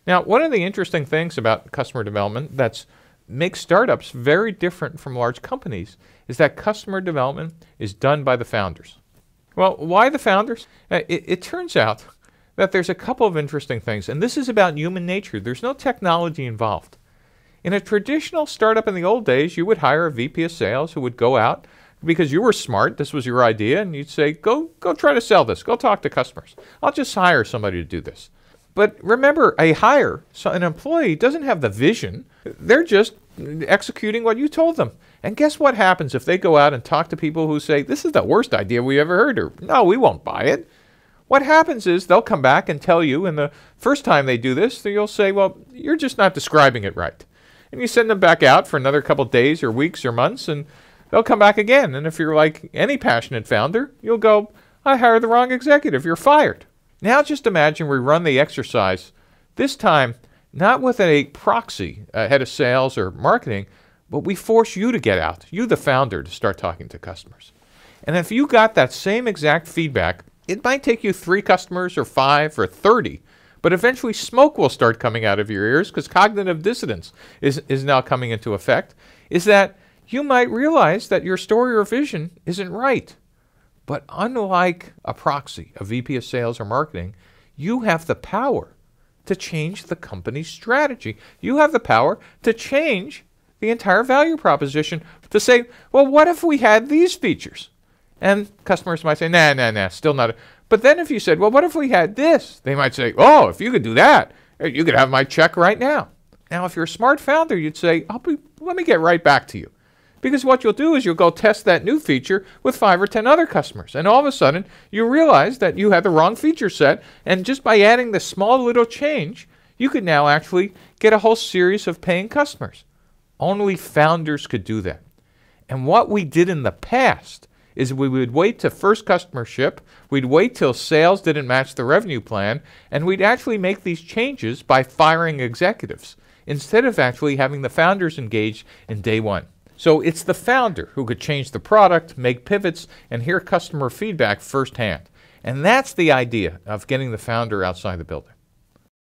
Now, one of the interesting things about customer development that makes startups very different from large companies is that customer development is done by the founders. Well, why the founders? It turns out that there's a couple of interesting things, and this is about human nature. There's no technology involved. In a traditional startup in the old days, you would hire a VP of sales who would go out because you were smart, this was your idea, and you'd say, go try to sell this, go talk to customers. I'll just hire somebody to do this. But remember, an employee doesn't have the vision. They're just executing what you told them. And guess what happens if they go out and talk to people who say, this is the worst idea we ever heard, or no, we won't buy it. What happens is they'll come back and tell you, and the first time they do this, you'll say, well, you're just not describing it right. And you send them back out for another couple of days or weeks or months, and they'll come back again. And if you're like any passionate founder, you'll go, I hired the wrong executive, you're fired. Now just imagine we run the exercise, this time not with a proxy, a head of sales or marketing, but we force you to get out, you the founder, to start talking to customers. And if you got that same exact feedback, it might take you 3 customers or 5 or 30, but eventually smoke will start coming out of your ears because cognitive dissonance is now coming into effect, is that you might realize that your story or vision isn't right. But unlike a proxy, a VP of sales or marketing, you have the power to change the company's strategy. You have the power to change the entire value proposition to say, well, what if we had these features? And customers might say, nah, still not. But then if you said, well, what if we had this? They might say, oh, if you could do that, you could have my check right now. Now, if you're a smart founder, you'd say, let me get right back to you. Because what you'll do is you'll go test that new feature with 5 or 10 other customers. And all of a sudden, you realize that you had the wrong feature set. And just by adding this small little change, you could now actually get a whole series of paying customers. Only founders could do that. And what we did in the past is we would wait to first customer ship, we'd wait till sales didn't match the revenue plan, and we'd actually make these changes by firing executives, instead of actually having the founders engaged in day one. So it's the founder who could change the product, make pivots, and hear customer feedback firsthand. And that's the idea of getting the founder outside the building.